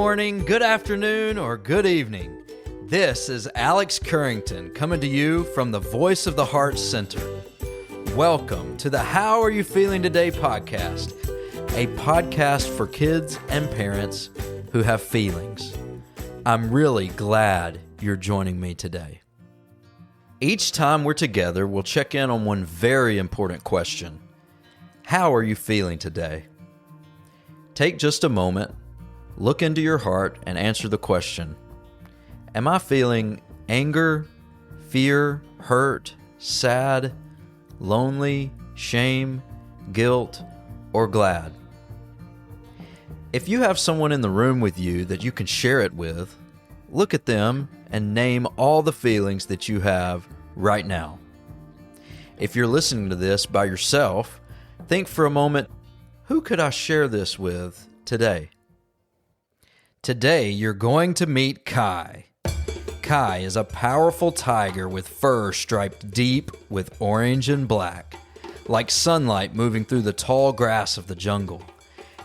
morning, good afternoon, or good evening. This is Alex Currington coming to you from the Voice of the Heart Center. Welcome to the How Are You Feeling Today podcast, a podcast for kids and parents who have feelings. I'm really glad you're joining me today. Each time we're together, we'll check in on one very important question. How are you feeling today? Take just a moment, look into your heart, and answer the question. Am I feeling anger, fear, hurt, sad, lonely, shame, guilt, or glad? If you have someone in the room with you that you can share it with, look at them and name all the feelings that you have right now. If you're listening to this by yourself, think for a moment, who could I share this with today? Today, you're going to meet Kai. Kai is a powerful tiger with fur striped deep with orange and black, like sunlight moving through the tall grass of the jungle.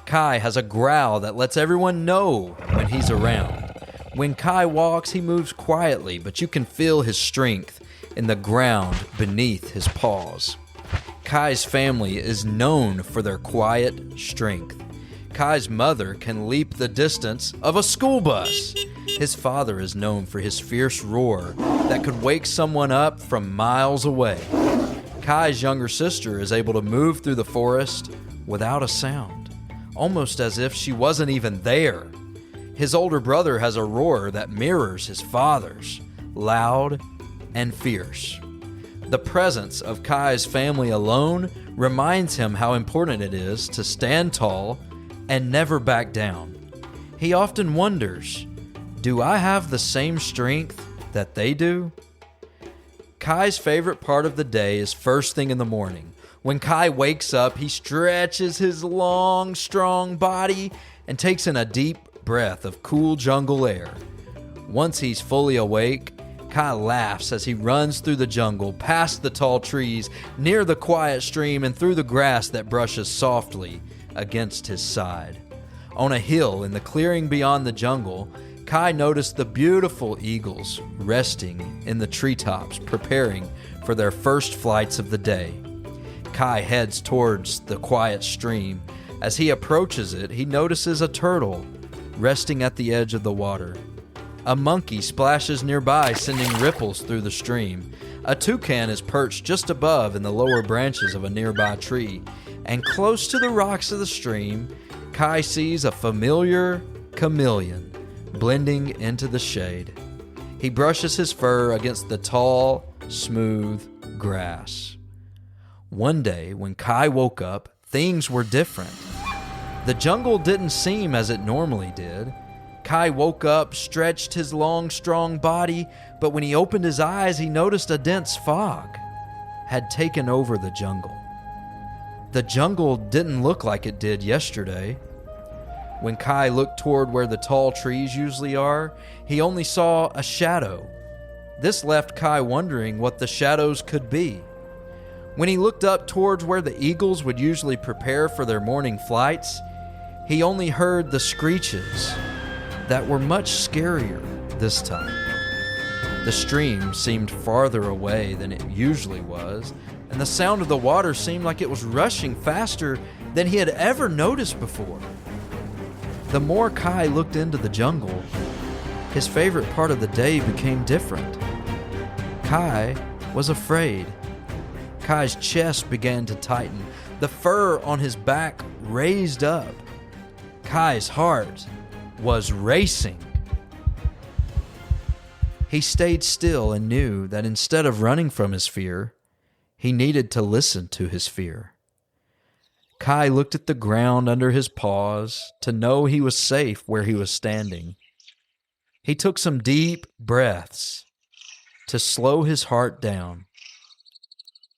Kai has a growl that lets everyone know when he's around. When Kai walks, he moves quietly, but you can feel his strength in the ground beneath his paws. Kai's family is known for their quiet strength. Kai's mother can leap the distance of a school bus. His father is known for his fierce roar that could wake someone up from miles away. Kai's younger sister is able to move through the forest without a sound, almost as if she wasn't even there. His older brother has a roar that mirrors his father's, loud and fierce. The presence of Kai's family alone reminds him how important it is to stand tall and never back down. He often wonders, do I have the same strength that they do? Kai's favorite part of the day is first thing in the morning. When Kai wakes up, he stretches his long, strong body and takes in a deep breath of cool jungle air. Once he's fully awake, Kai laughs as he runs through the jungle, past the tall trees, near the quiet stream, and through the grass that brushes softly against his side. On a hill in the clearing beyond the jungle, Kai noticed the beautiful eagles resting in the treetops, preparing for their first flights of the day. Kai heads towards the quiet stream. As he approaches it, he notices a turtle resting at the edge of the water. A monkey splashes nearby, sending ripples through the stream. A toucan is perched just above in the lower branches of a nearby tree. And close to the rocks of the stream, Kai sees a familiar chameleon blending into the shade. He brushes his fur against the tall, smooth grass. One day, when Kai woke up, things were different. The jungle didn't seem as it normally did. Kai woke up, stretched his long, strong body, but when he opened his eyes, he noticed a dense fog had taken over the jungle. The jungle didn't look like it did yesterday. When Kai looked toward where the tall trees usually are, he only saw a shadow. This left Kai wondering what the shadows could be. When he looked up towards where the eagles would usually prepare for their morning flights, he only heard the screeches that were much scarier this time. The stream seemed farther away than it usually was, and the sound of the water seemed like it was rushing faster than he had ever noticed before. The more Kai looked into the jungle, his favorite part of the day became different. Kai was afraid. Kai's chest began to tighten. The fur on his back raised up. Kai's heart was racing. He stayed still and knew that instead of running from his fear, he needed to listen to his fear. Kai looked at the ground under his paws to know he was safe where he was standing. He took some deep breaths to slow his heart down.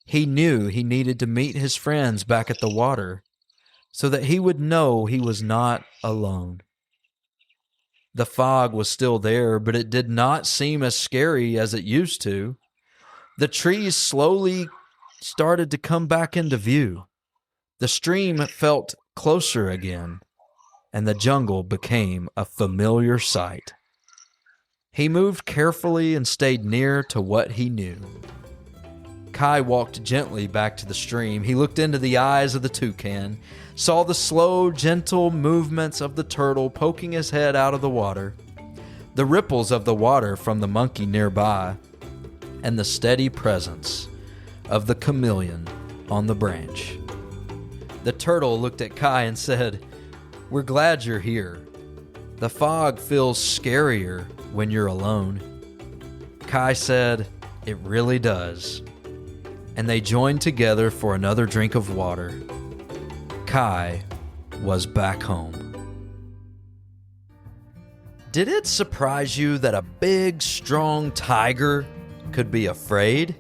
He knew he needed to meet his friends back at the water so that he would know he was not alone. The fog was still there, but it did not seem as scary as it used to. The trees slowly started to come back into view. The stream felt closer again, and the jungle became a familiar sight. He moved carefully and stayed near to what he knew. Kai walked gently back to the stream. He looked into the eyes of the toucan, saw the slow, gentle movements of the turtle poking his head out of the water, the ripples of the water from the monkey nearby, and the steady presence of the chameleon on the branch. The turtle looked at Kai and said, "We're glad you're here. The fog feels scarier when you're alone." Kai said, "It really does." And they joined together for another drink of water. Kai was back home. Did it surprise you that a big, strong tiger could be afraid?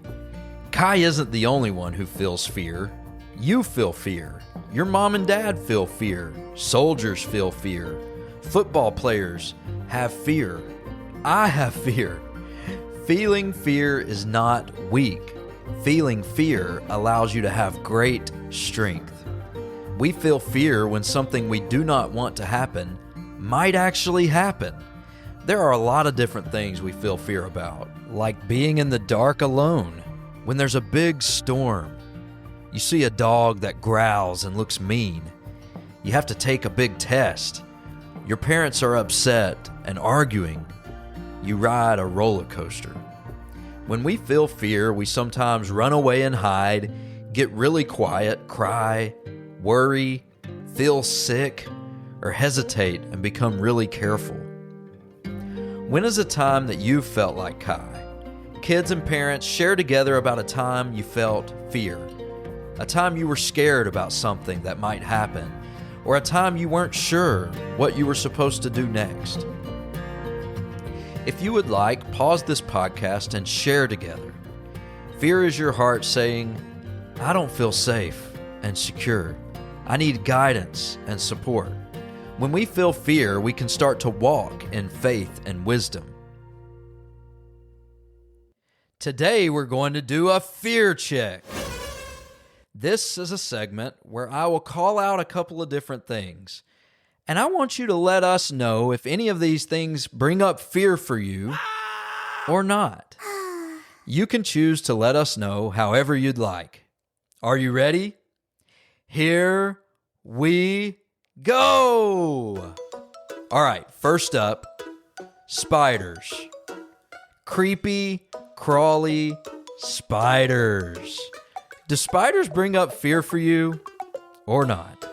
Kai isn't the only one who feels fear. You feel fear. Your mom and dad feel fear. Soldiers feel fear. Football players have fear. I have fear. Feeling fear is not weak. Feeling fear allows you to have great strength. We feel fear when something we do not want to happen might actually happen. There are a lot of different things we feel fear about, like being in the dark alone when there's a big storm. You see a dog that growls and looks mean. You have to take a big test. Your parents are upset and arguing. You ride a roller coaster. When we feel fear, we sometimes run away and hide, get really quiet, cry, worry, feel sick, or hesitate and become really careful. When is a time that you felt like Kai? Kids and parents, share together about a time you felt fear. A time you were scared about something that might happen, or a time you weren't sure what you were supposed to do next. If you would like, pause this podcast and share together. Fear is your heart saying, "I don't feel safe and secure. I need guidance and support." When we feel fear, we can start to walk in faith and wisdom. Today, we're going to do a fear check. This is a segment where I will call out a couple of different things, and I want you to let us know if any of these things bring up fear for you or not. You can choose to let us know however you'd like. Are you ready? Here we go! All right, first up, spiders. Creepy, crawly spiders. Do spiders bring up fear for you or not?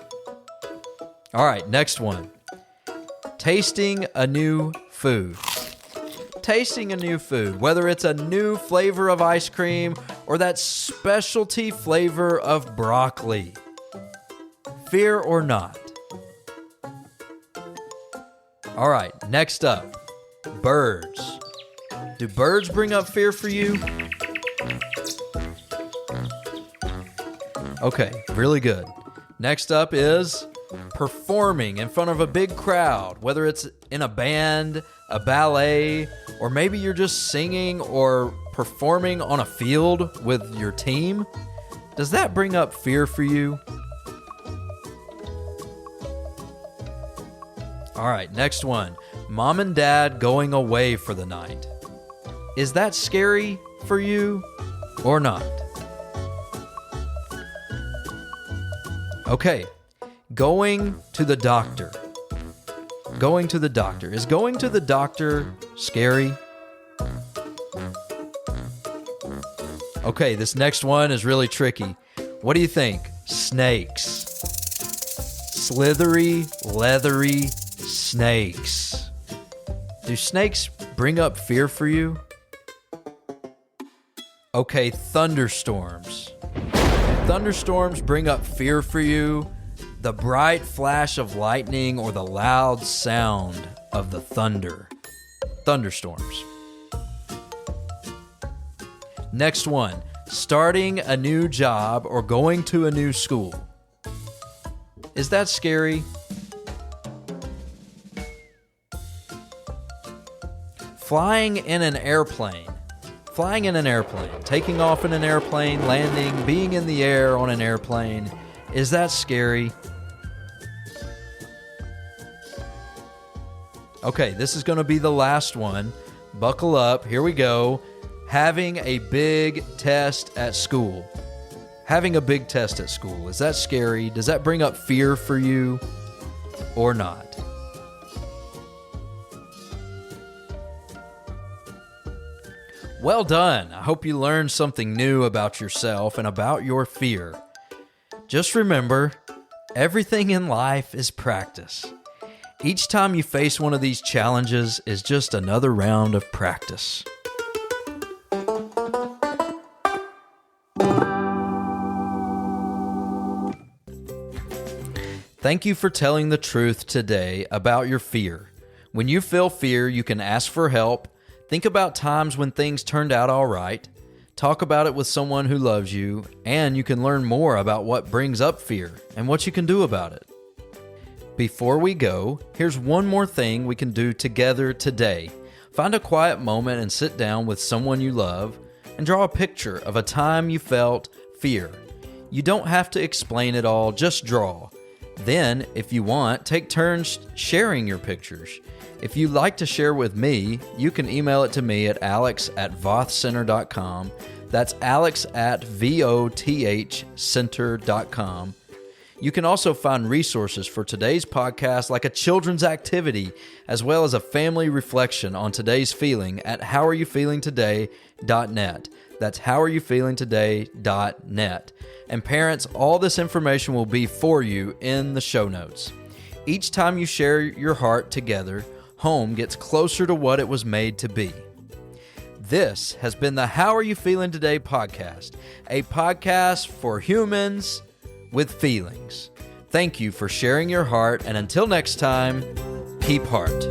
All right, next one. Tasting a new food. Tasting a new food, whether it's a new flavor of ice cream or that specialty flavor of broccoli. Fear or not? All right, next up, birds. Do birds bring up fear for you? Okay, really good. Next up is performing in front of a big crowd, whether it's in a band, a ballet, or maybe you're just singing or performing on a field with your team. Does that bring up fear for you? All right, next one. Mom and dad going away for the night. Is that scary for you or not? Okay, going to the doctor. Going to the doctor. Is going to the doctor scary? Okay, this next one is really tricky. What do you think? Snakes. Slithery, leathery snakes. Do snakes bring up fear for you? Okay, thunderstorms. Thunderstorms bring up fear for you. The bright flash of lightning or the loud sound of the thunder. Thunderstorms. Next one, starting a new job or going to a new school. Is that scary? Flying in an airplane. Flying in an airplane, taking off in an airplane, landing, being in the air on an airplane. Is that scary? Okay, this is going to be the last one. Buckle up. Here we go. Having a big test at school. Having a big test at school. Is that scary? Does that bring up fear for you or not? Well done. I hope you learned something new about yourself and about your fear. Just remember, everything in life is practice. Each time you face one of these challenges is just another round of practice. Thank you for telling the truth today about your fear. When you feel fear, you can ask for help. Think about times when things turned out all right. Talk about it with someone who loves you, and you can learn more about what brings up fear and what you can do about it. Before we go, here's one more thing we can do together today. Find a quiet moment and sit down with someone you love and draw a picture of a time you felt fear. You don't have to explain it all, just draw. Then, if you want, take turns sharing your pictures. If you'd like to share with me, you can email it to me at alex@vothcenter.com. That's alex@vothcenter.com. You can also find resources for today's podcast, like a children's activity, as well as a family reflection on today's feeling at howareyoufeelingtoday.net. That's howareyoufeelingtoday.net. And parents, all this information will be for you in the show notes. Each time you share your heart together, home gets closer to what it was made to be. This has been the How Are You Feeling Today podcast, a podcast for humans with feelings. Thank you for sharing your heart, and until next time, keep heart.